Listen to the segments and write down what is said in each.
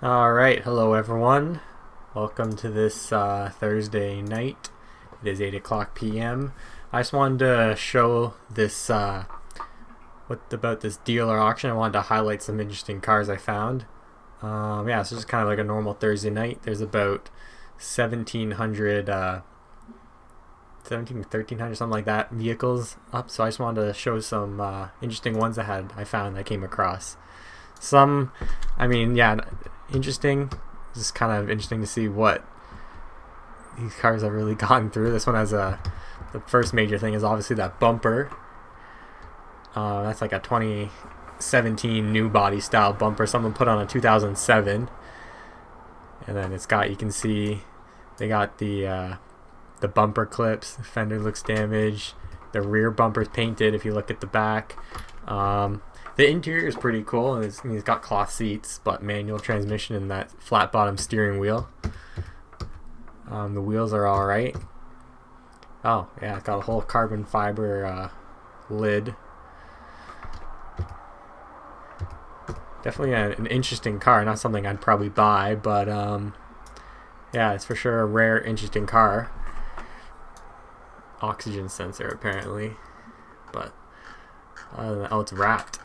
Alright, hello everyone. Welcome to this Thursday night. It is 8 o'clock p.m. I just wanted to show this, what about this dealer auction. I wanted to highlight some interesting cars I found. Yeah, so just kind of like a normal Thursday night. There's about 1,700, 1,300, something like that, vehicles up. So I just wanted to show some interesting ones I came across. Some, yeah, interesting. It's just kind of interesting to see what these cars have really gone through. This one has the first major thing is obviously that bumper. That's like a 2017 new body style bumper someone put on a 2007, and then you can see they got the bumper clips. The fender looks damaged. The rear bumper's painted if you look at the back. The interior is pretty cool, and it's got cloth seats, but manual transmission and that flat bottom steering wheel. The wheels are alright. Oh, yeah, it's got a whole carbon fiber lid. Definitely an interesting car, not something I'd probably buy, but yeah, it's for sure a rare, interesting car. Oxygen sensor, apparently, but oh, it's wrapped.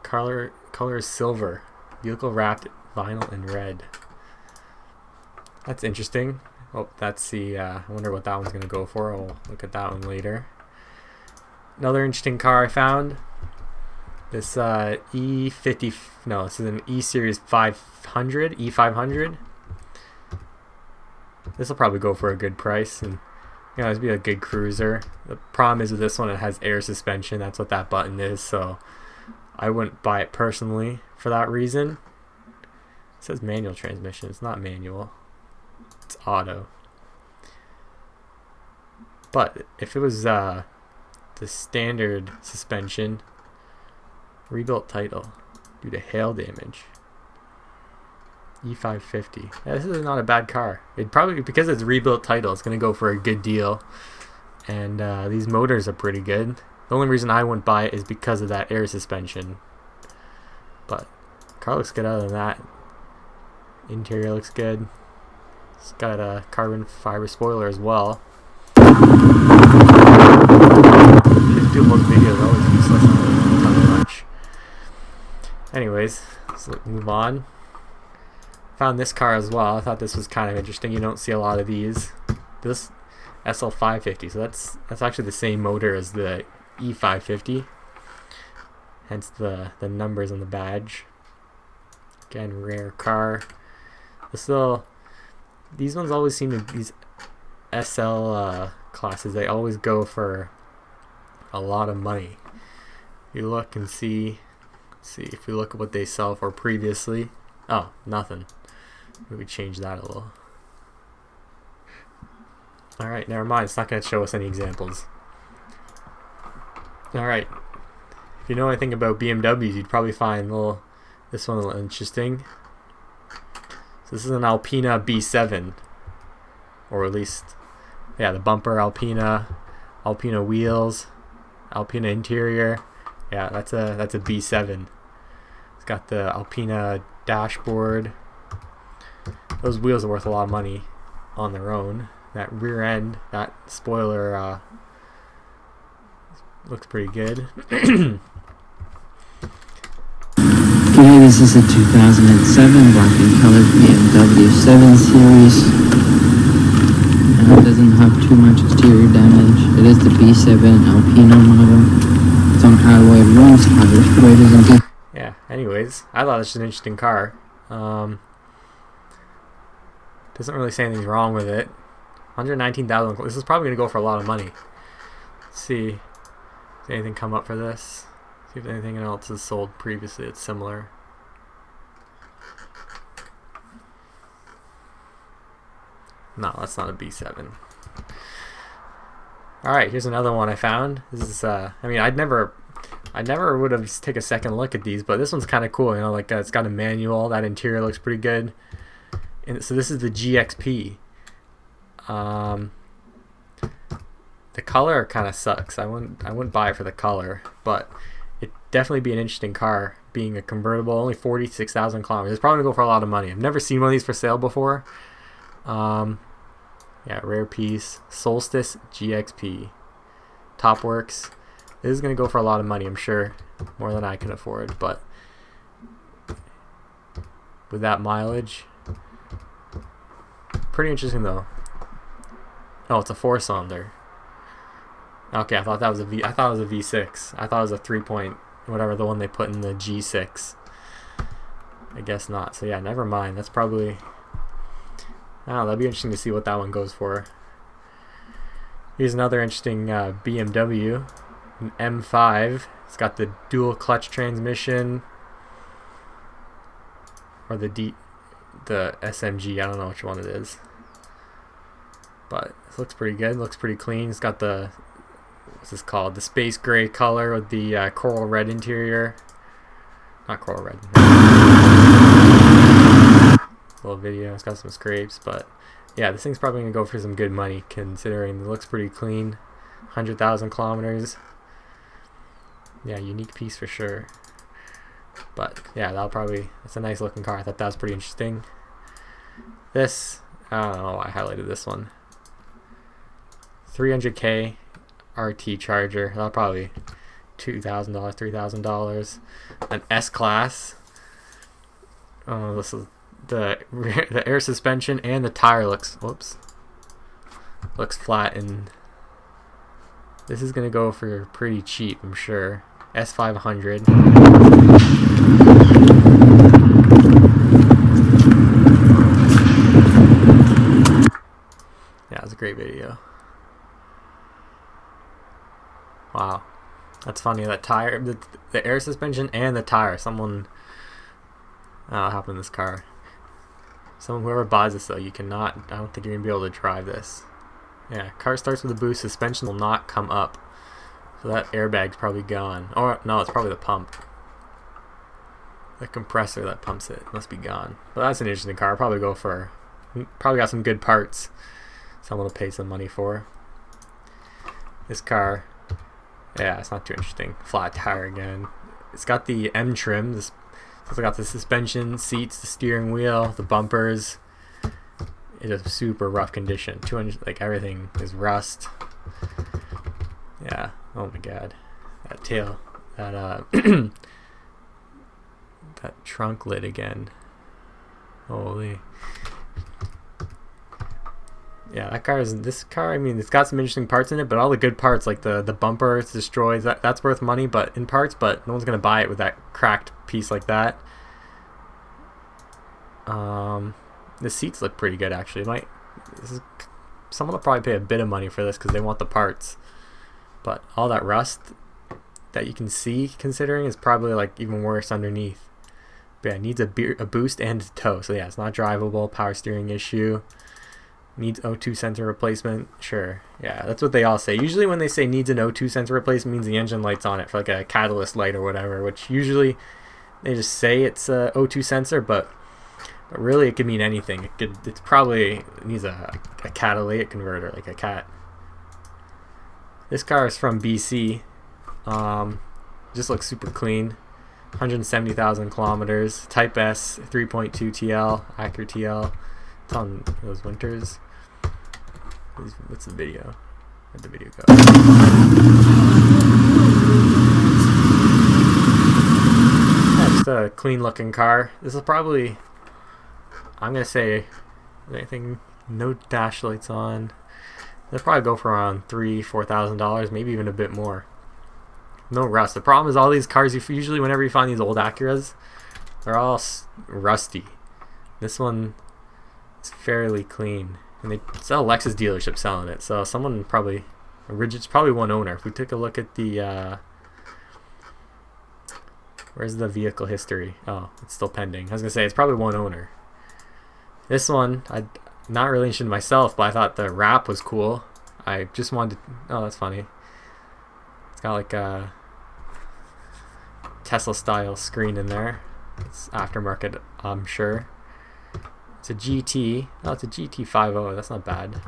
Color is silver. Vehicle wrapped vinyl in red. That's interesting. Oh, that's the I wonder what that one's gonna go for. I'll look at that one later. Another interesting car I found. This E50. No, this is an E Series 500. E500. This will probably go for a good price, and this would be a good cruiser. The problem is with this one, it has air suspension. That's what that button is. So I wouldn't buy it personally for that reason. It says manual transmission. It's not manual. It's auto. But if it was the standard suspension, rebuilt title due to hail damage. E550. Yeah, this is not a bad car. It probably, because it's rebuilt title, it's going to go for a good deal. And these motors are pretty good. The only reason I wouldn't buy it is because of that air suspension. But car looks good other than that. Interior looks good. It's got a carbon fiber spoiler as well. Just do most videos, always useless. I don't talk much. Anyways, let's move on. Found this car as well. I thought this was kind of interesting. You don't see a lot of these. This SL550, so that's actually the same motor as the E550, hence the numbers on the badge. Again, rare car. These ones always seem to, these SL classes, they always go for a lot of money. You look and see if we look at what they sell for previously. Oh, nothing. Maybe change that a little. Alright, never mind. It's not going to show us any examples. Alright. If you know anything about BMWs, you'd probably find this one a little interesting. So this is an Alpina B7. Or at least, yeah, the bumper, Alpina wheels, Alpina interior. Yeah, that's a B7. It's got the Alpina dashboard. Those wheels are worth a lot of money on their own. That rear end, that spoiler looks pretty good. Okay, this is a 2007 black and colored BMW 7 Series. And it doesn't have too much exterior damage. It is the B7 Alpina model. It's on alloy rims, tires, spoilers, and good. Yeah, anyways, I thought this was an interesting car. Doesn't really say anything's wrong with it. 119,000. This is probably going to go for a lot of money. Let's see. Does anything come up for this? See if anything else is sold previously that's similar. No, that's not a B7. Alright, here's another one I found. This is, I never would have take a second look at these, but this one's kind of cool. It's got a manual. That interior looks pretty good. And so this is the GXP. The color kind of sucks. I wouldn't buy it for the color, but it'd definitely be an interesting car being a convertible. Only 46,000 kilometers. It's probably going to go for a lot of money. I've never seen one of these for sale before. Yeah, rare piece. Solstice GXP. Topworks. This is going to go for a lot of money, I'm sure. More than I can afford, but with that mileage, pretty interesting though. Oh, it's a 4-cylinder. Okay, I thought that was a V. I thought it was a V6. I thought it was a 3 point, whatever, the one they put in the G6. I guess not. So yeah, never mind. That's probably. Oh, that'd be interesting to see what that one goes for. Here's another interesting BMW, an M5. It's got the dual clutch transmission, or the SMG. I don't know which one it is, but it looks pretty good. Looks pretty clean. It's got the, what's this called? The space gray color with the coral red interior. Not coral red. Little video. It's got some scrapes, but yeah, this thing's probably gonna go for some good money considering it looks pretty clean. 100,000 kilometers. Yeah, unique piece for sure. But yeah, that's a nice looking car. I thought that was pretty interesting. This, I don't know why I highlighted this one. 300K RT Charger. That'll probably $2,000, $3,000. An S-Class. Oh, this is the air suspension and the tire looks flat, and this is gonna go for pretty cheap, I'm sure. S500. Yeah, it was a great video. Wow, that's funny. That tire, the air suspension and the tire. Someone, what happened to this car? Whoever buys this though, you cannot. I don't think you're gonna be able to drive this. Yeah, car starts with a boost. Suspension will not come up. So that airbag's probably gone. Or no, it's probably the pump. The compressor that pumps it must be gone. But that's an interesting car. I'll probably go for. Probably got some good parts. Someone will pay some money for. This car. Yeah, it's not too interesting. Flat tire again. It's got the M trim. It's got the suspension, seats, the steering wheel, the bumpers. It is super rough condition. 200, like everything is rust. Yeah. Oh my god. That tail. That that trunk lid again. Holy. Yeah, this car, I mean, it's got some interesting parts in it, but all the good parts, like the bumper, it's destroyed. That's worth money, but in parts, but no one's gonna buy it with that cracked piece like that. The seats look pretty good actually. Someone will probably pay a bit of money for this because they want the parts. But all that rust that you can see, considering, is probably like even worse underneath. But yeah, it needs a boost and a tow. So yeah, it's not drivable. Power steering issue. Needs O2 sensor replacement. Sure. Yeah, that's what they all say. Usually when they say needs an O2 sensor replacement, means the engine light's on it for like a catalyst light or whatever, which usually they just say it's a O2 sensor, but really it could mean anything. It needs a catalytic converter, like a cat. This car is from BC. Just looks super clean. 170,000 kilometers. Type S 3.2 TL, Acura TL. It's on those winters. What's the video? Where'd the video go? Yeah, just a clean looking car. This is probably, I'm gonna say, anything, no dash lights on. They'll probably go for around $3,000-$4,000, maybe even a bit more. No rust. The problem is all these cars, usually whenever you find these old Acuras, they're all rusty. This one is fairly clean. And they sell Lexus dealership selling it, so someone probably, it's probably one owner. If we took a look at the, where's the vehicle history? Oh, it's still pending. I was gonna say it's probably one owner. This one, I'm not really interested in myself, but I thought the wrap was cool. I just wanted to, oh, that's funny. It's got like a Tesla style screen in there. It's aftermarket, I'm sure. It's a GT. Oh, it's a GT50. That's not bad.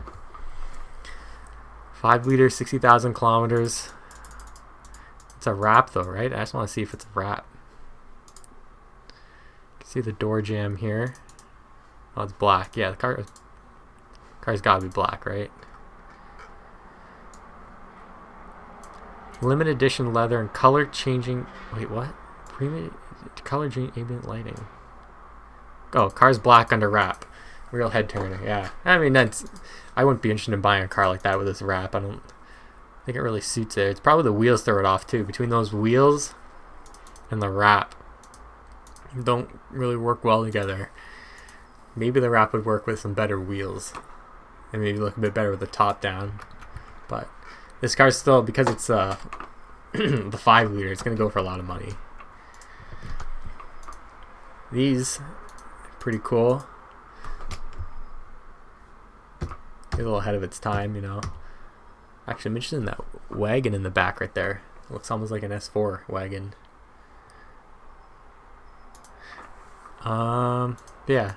5 liter, 60,000 kilometers. It's a wrap though, right? I just want to see if it's a wrap. See the door jamb here. Oh, it's black. Yeah, the car's gotta be black, right? Limited edition leather and color changing. Wait, what? Premium color changing ambient lighting. Oh, car's black under wrap. Real head turner. Yeah, I mean I wouldn't be interested in buying a car like that with this wrap. I don't think it really suits it. It's probably the wheels throw it off too. Between those wheels and the wrap, don't really work well together. Maybe the wrap would work with some better wheels and maybe look a bit better with the top down. But this car's still, because it's the 5 liter, it's gonna go for a lot of money. These pretty cool. A little ahead of its time, you know. Actually, I'm interested in that wagon in the back right there. It looks almost like an S4 wagon. Yeah,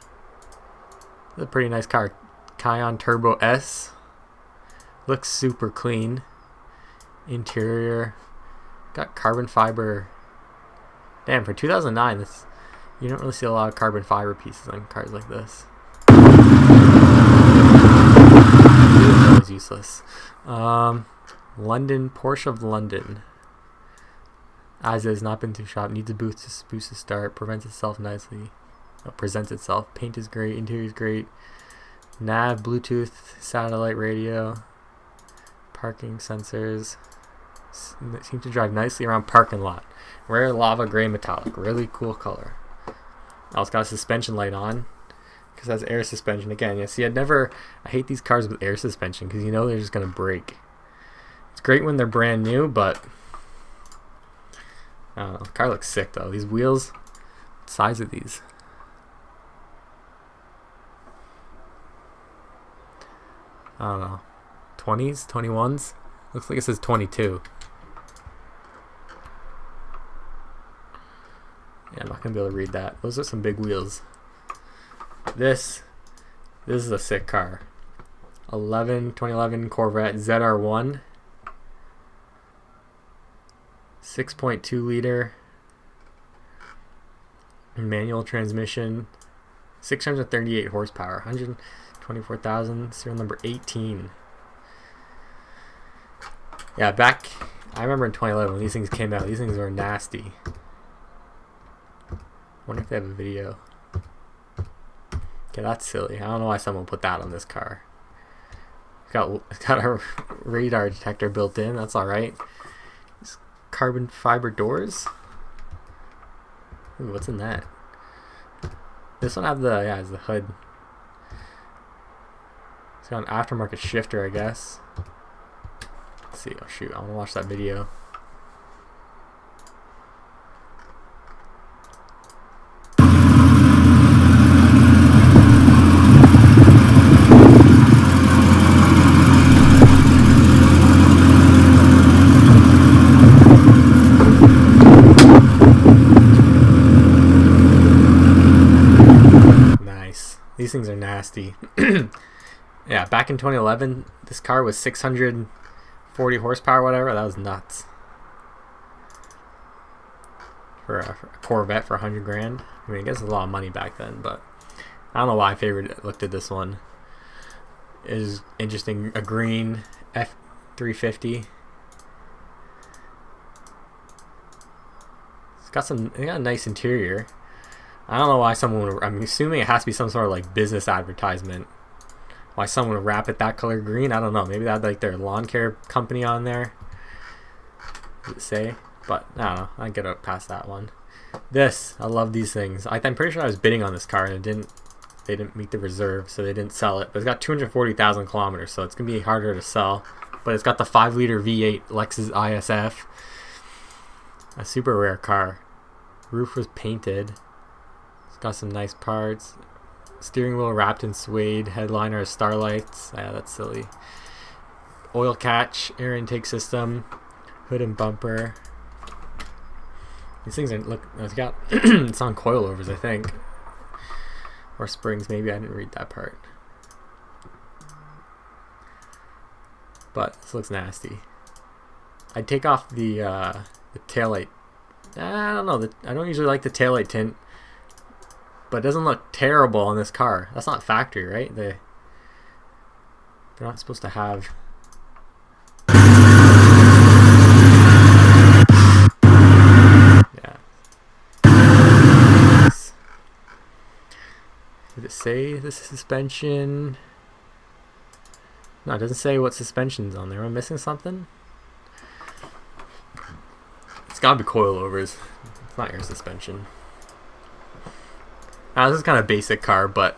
it's a pretty nice car. Kion Turbo S. Looks super clean. Interior, got carbon fiber. Damn, for 2009, this, you don't really see a lot of carbon fiber pieces on cars like this. That was useless. London, Porsche of London. As is, not been to shop, needs a boost to start, presents itself. Paint is great, interior is great. Nav, Bluetooth, satellite radio, parking sensors. Seem to drive nicely around parking lot. Rare lava gray metallic, really cool color. Also got a suspension light on because it has air suspension again. Yeah, see, I hate these cars with air suspension because you know they're just gonna break. It's great when they're brand new, but I don't know. The car looks sick though. These wheels, what size of these? I don't know. 20s, 21s. Looks like it says 22. Yeah, I'm not gonna be able to read that. Those are some big wheels. This is a sick car. 2011 Corvette ZR1. 6.2 liter manual transmission. 638 horsepower. 124,000. Serial number 18. Yeah, I remember in 2011 when these things came out. These things were nasty. Wonder if they have a video. Okay, that's silly. I don't know why someone put that on this car. It's got a radar detector built in. That's all right. Carbon fiber doors. Ooh, what's in that? This one has the hood. It's got an aftermarket shifter, I guess. Let's see. Oh shoot, I want to watch that video. These things are nasty. Yeah, back in 2011, this car was 640 horsepower, whatever. That was nuts. For a Corvette for 100 grand. I mean, I guess it's a lot of money back then, but I don't know why I looked at this one. It is interesting. A green F350. It's got a nice interior. I don't know why someone would, I'm assuming it has to be some sort of like business advertisement. Why someone would wrap it that color green, I don't know. Maybe that like their lawn care company on there. Does it say? But I don't know. I get up past that one. This, I love these things. I'm pretty sure I was bidding on this car and they didn't meet the reserve, so they didn't sell it. But it's got 240,000 kilometers, so it's gonna be harder to sell. But it's got the 5-liter V8 Lexus ISF. A super rare car. Roof was painted. Got some nice parts. Steering wheel wrapped in suede. Headliner has starlights. Yeah, that's silly. Oil catch, air intake system, hood and bumper. These things it's got it's on coilovers, I think, or springs. Maybe I didn't read that part. But this looks nasty. I'd take off the taillight. I don't know. I don't usually like the taillight tint. but it doesn't look terrible on this car. That's not factory, right? They're not supposed to have. Yeah. Did it say this is suspension? No, it doesn't say what suspension's on there. Am I missing something? It's gotta be coilovers. It's not air suspension. Now, this is kind of basic car, but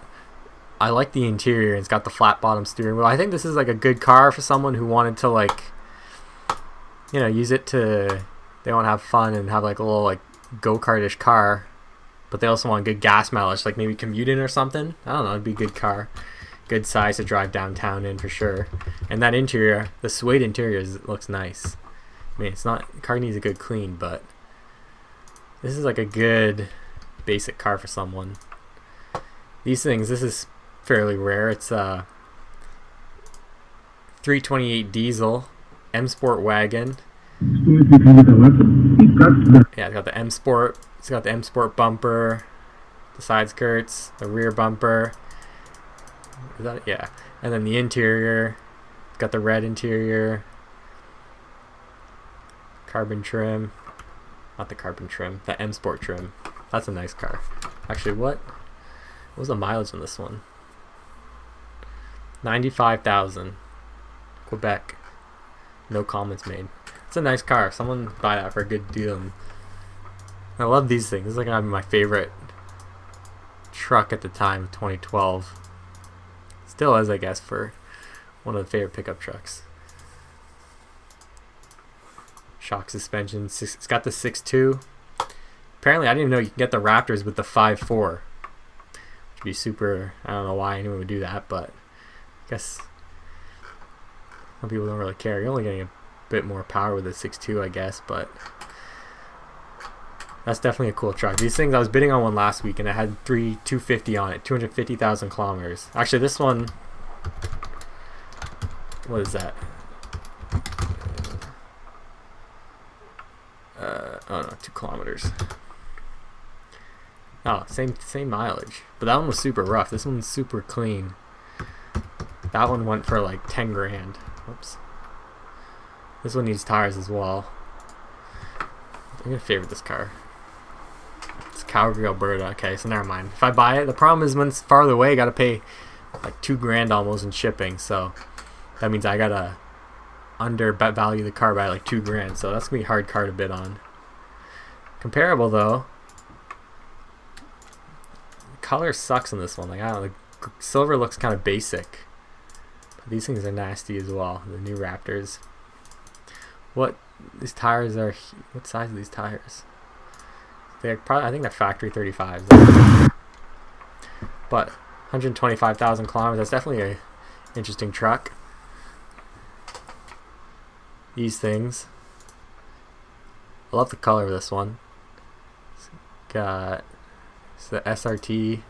I like the interior. It's got the flat bottom steering wheel. I think this is like a good car for someone who wanted to, like, you know, use it to, they want to have fun and have like a little like go-kartish car, but they also want good gas mileage, like maybe commuting or something. I don't know, it'd be a good car. Good size to drive downtown in for sure. And that interior, the suede interior looks nice. I mean, it's not, the car needs a good clean, but this is like a good basic car for someone. These things, this is fairly rare. It's a 328 diesel M Sport wagon. Yeah, it's got the M Sport. It's got the M Sport bumper, the side skirts, the rear bumper. Is that it? Yeah. And then the interior. It's got the red interior. Carbon trim. Not the carbon trim. The M Sport trim. That's a nice car. Actually, what was the mileage on this one? 95,000. Quebec. No comments made. It's a nice car. Someone buy that for a good deal. And I love these things. This is like my favorite truck at the time, 2012. Still is, I guess, for one of the favorite pickup trucks. Shock suspension. It's got the 6.2. Apparently, I didn't even know you can get the Raptors with the 5.4. Which would be super. I don't know why anyone would do that, but I guess some people don't really care. You're only getting a bit more power with the 6.2, I guess, but that's definitely a cool truck. These things, I was bidding on one last week and it had 250 on it, 250,000 kilometers. Actually, this one, what is that? Oh no, 2 kilometers. Oh, same mileage, but that one was super rough. This one's super clean. That one went for like 10 grand. Oops. This one needs tires as well. I'm gonna favorite this car. It's Calgary, Alberta. Okay, so never mind. If I buy it, the problem is when it's farther away, I gotta pay like 2 grand almost in shipping. So that means I gotta undervalue the car by like 2 grand. So that's gonna be a hard car to bid on. Comparable though. The color sucks on this one. Like, I don't know, the silver looks kind of basic. But these things are nasty as well. The new Raptors. What these tires are? What size are these tires? They're probably, I think they're factory 35s. But 125,000 kilometers. That's definitely a interesting truck. These things. I love the color of this one. It's the SRT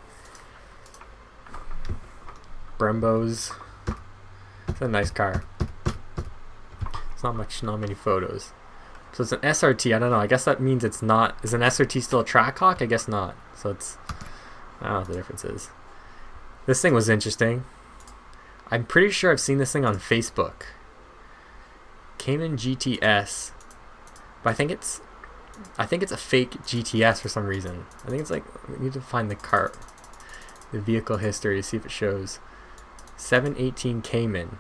Brembos. It's a nice car. It's not many photos. So it's an SRT. I don't know. I guess that means it's not. Is an SRT still a Trackhawk? I guess not. So it's, I don't know what the difference is. This thing was interesting. I'm pretty sure I've seen this thing on Facebook. Cayman GTS, but I think it's a fake GTS for some reason. I think it's like, we need to find the vehicle history to see if it shows. 718 Cayman.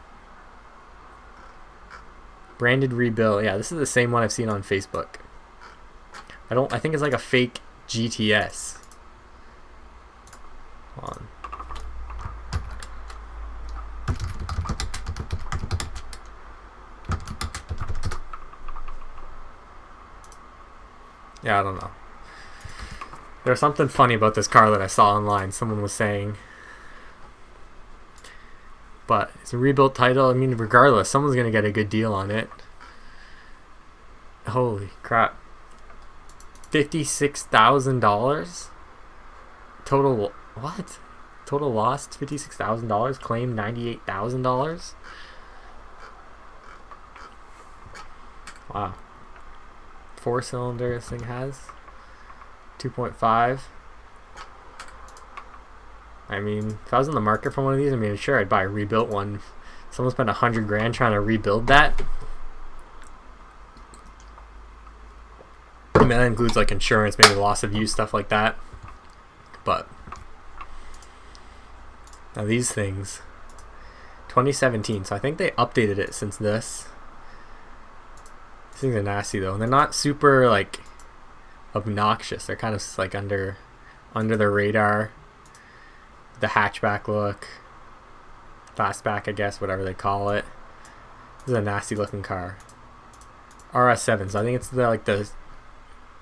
Branded rebuild. Yeah, this is the same one I've seen on Facebook. I think it's like a fake GTS. Hold on. Yeah, I don't know. There's something funny about this car that I saw online. Someone was saying. But it's a rebuilt title. I mean, regardless, someone's going to get a good deal on it. Holy crap. $56,000? Total, what? Total lost $56,000. Claimed $98,000? Wow. 4-cylinder this thing has. 2.5. I mean, if I was in the market for one of these, I mean, sure, I'd buy a rebuilt one. Someone spent $100 trying to rebuild that. I mean, that includes like insurance, maybe loss of use, stuff like that. But now these things, 2017. So I think they updated it since this. These things are nasty though, and they're not super like obnoxious. They're kind of like under the radar. The hatchback look, fastback, I guess, whatever they call it. This is a nasty looking car. RS7. So I think it's the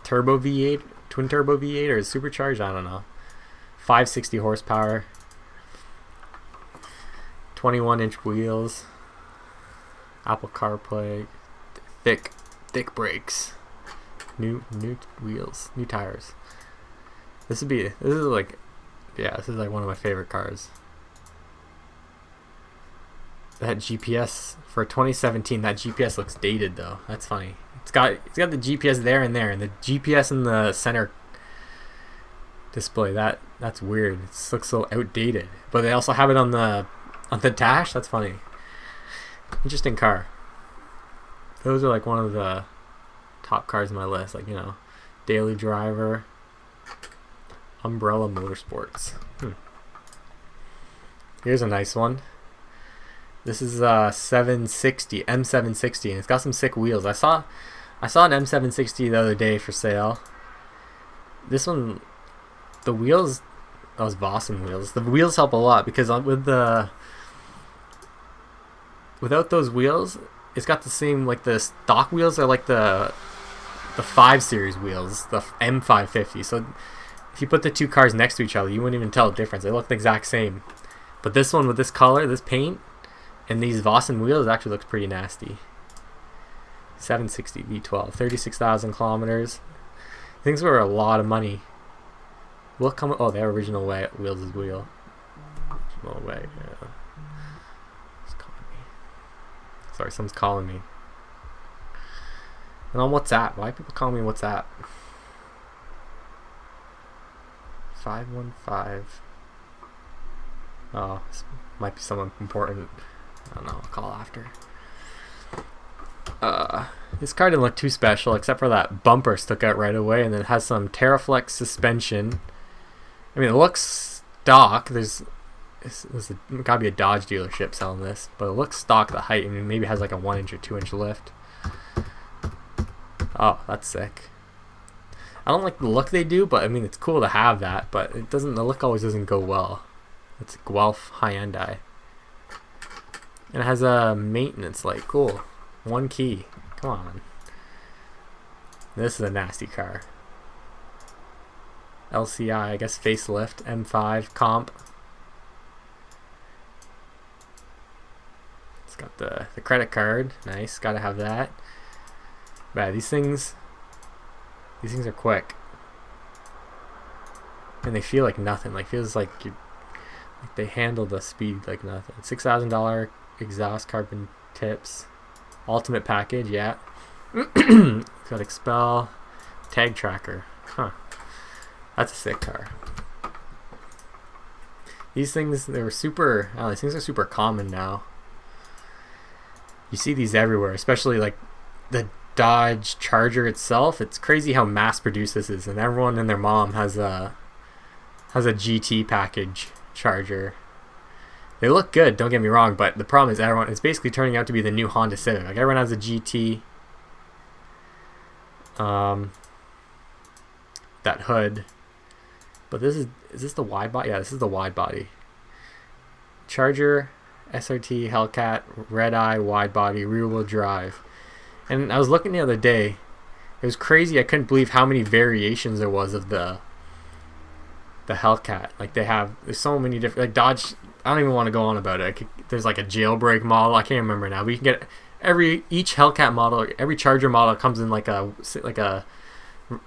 turbo V8, twin turbo V8, or supercharged. I don't know. 560 horsepower. 21-inch wheels. Apple CarPlay. Thick brakes. New wheels. New tires. This is like one of my favorite cars. That GPS for 2017. That GPS looks dated though. That's funny. It's got the GPS there, and the GPS in the center display. That's weird. It looks so outdated. But they also have it on the dash. That's funny. Interesting car. Those are like one of the top cars on my list. Like, you know, daily driver. Umbrella Motorsports. Here's a nice one. This is a 760 M760, and it's got some sick wheels. I saw an M760 the other day for sale. This one, the wheels, those Vossen wheels. The wheels help a lot because without those wheels, it's got the same, like the stock wheels are like the 5 Series wheels, the M550. So if you put the two cars next to each other, you wouldn't even tell the difference. They look the exact same. But this one with this color, this paint, and these Vossen wheels actually looks pretty nasty. 760 V12, 36,000 kilometers. Things were a lot of money. Will come. Oh, their original wheels is wheel. Original way. Yeah. It's calling me. Sorry, someone's calling me. And on WhatsApp. Why people call me WhatsApp? 515. Oh, this might be someone important. I don't know. I'll call after. This car didn't look too special except for that bumper stuck out right away, and then it has some Terraflex suspension. I mean, it looks stock. There's gotta be a Dodge dealership selling this, but it looks stock. The height, and maybe has like a 1-inch or 2-inch lift. Oh, that's sick. I don't like the look they do, but I mean, it's cool to have that, but it doesn't. The look always doesn't go well. It's a Guelph Hyundai, and it has a maintenance light. Cool. 1 key. Come on. This is a nasty car. LCI, I guess facelift. M5 comp. It's got the credit card. Nice. Gotta have that. But these things are quick. And they feel like nothing. Like, feels like they handle the speed like nothing. $6,000 exhaust carbon tips. Ultimate package, yeah. Got Expel, tag tracker. Huh. That's a sick car. These things, they were super, these things are super common now. You see these everywhere, especially like the Dodge Charger itself. It's crazy how mass produced this is, and everyone and their mom has a GT package Charger. They look good, don't get me wrong, but the problem is it's basically turning out to be the new Honda Civic. Like, everyone has a GT. That hood. But is this the wide body? Yeah, this is the wide body. Charger, SRT, Hellcat, red eye, wide body, rear wheel drive. And I was looking the other day. It was crazy. I couldn't believe how many variations there was of the Hellcat. Like, there's so many different, like Dodge. I don't even want to go on about it. There's like a jailbreak model. I can't remember now. But you can get each Hellcat model, every Charger model comes in like a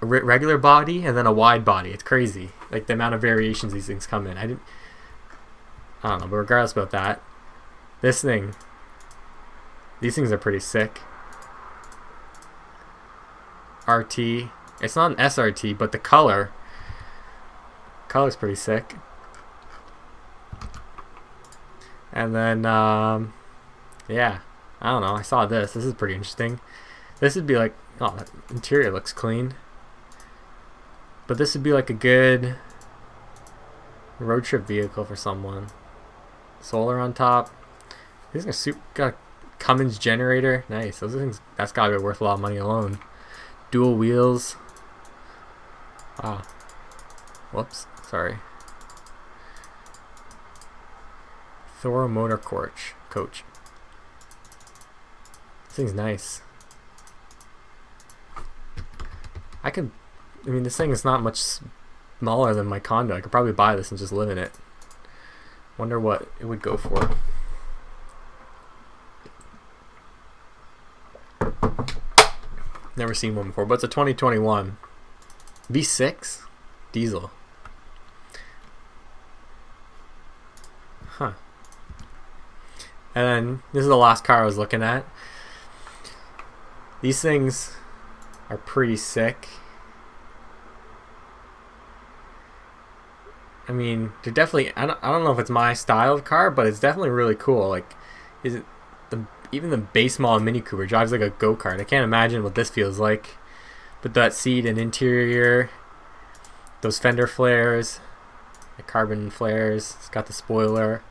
regular body and then a wide body. It's crazy, like the amount of variations these things come in. I don't know, but regardless about that, these things are pretty sick. RT. It's not an SRT, but the color's pretty sick. And then, yeah, I don't know. I saw this. This is pretty interesting. This would be like, oh, that interior looks clean. But this would be like a good road trip vehicle for someone. Solar on top. This is got a Cummins generator. Nice. Those things, that's gotta be worth a lot of money alone. Dual wheels. Wow. Whoops. Sorry. Thor motor coach. This thing's nice. I mean, this thing is not much smaller than my condo. I could probably buy this and just live in it. Wonder what it would go for. Never seen one before, but it's a 2021 V6 diesel. Huh. And then this is the last car I was looking at. These things are pretty sick. I mean, they're definitely, I don't know if it's my style of car, but it's definitely really cool. Like, is it even the base model Mini Cooper drives like a go-kart. I can't imagine what this feels like. But that seat and interior, those fender flares, the carbon flares, it's got the spoiler.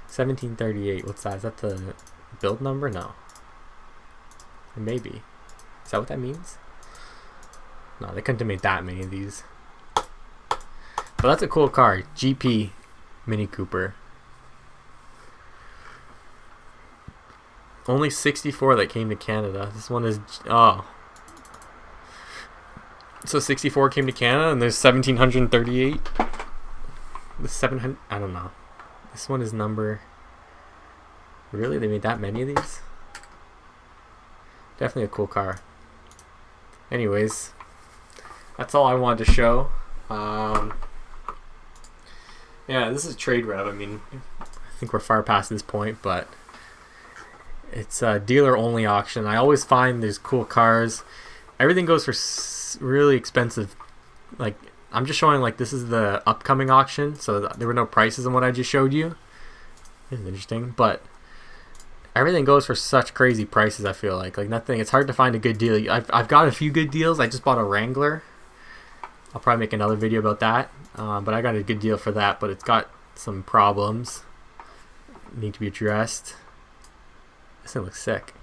1738, what's that? Is that the build number? No. Maybe. Is that what that means? No, they couldn't have made that many of these. But that's a cool car. GP Mini Cooper. Only 64 that came to Canada. This one is... Oh. So 64 came to Canada and there's 1,738. The 700... I don't know. This one is number... Really? They made that many of these? Definitely a cool car. Anyways. That's all I wanted to show. Yeah, this is Trade Rev. I mean, I think we're far past this point, but... It's a dealer-only auction. I always find there's cool cars. Everything goes for really expensive. Like, I'm just showing, like, this is the upcoming auction, so there were no prices in what I just showed you. This is interesting, but everything goes for such crazy prices, I feel like. Like, nothing, it's hard to find a good deal. I've got a few good deals. I just bought a Wrangler. I'll probably make another video about that. But I got a good deal for that, but it's got some problems. Need to be addressed. This thing looks sick.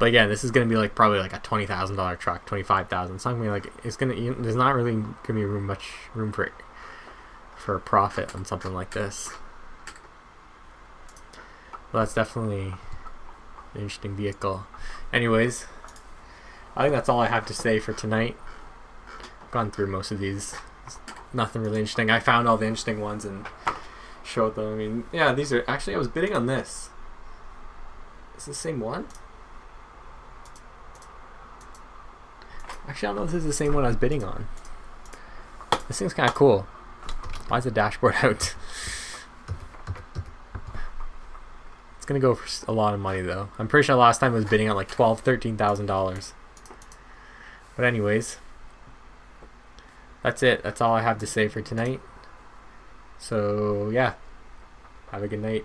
But again, this is gonna be like probably like a $20,000 truck, $25,000. Something like it's gonna. There's not really gonna be much room for a profit on something like this. Well, that's definitely an interesting vehicle. Anyways, I think that's all I have to say for tonight. I've gone through most of these. There's nothing really interesting. I found all the interesting ones and showed them. I mean, yeah, these are actually, I was bidding on this. Is this the same one? Actually, I don't know if this is the same one I was bidding on. This thing's kind of cool. Why is the dashboard out? It's gonna go for a lot of money though. I'm pretty sure last time I was bidding on like $12,000–$13,000. But anyways, that's it. That's all I have to say for tonight. So yeah, have a good night.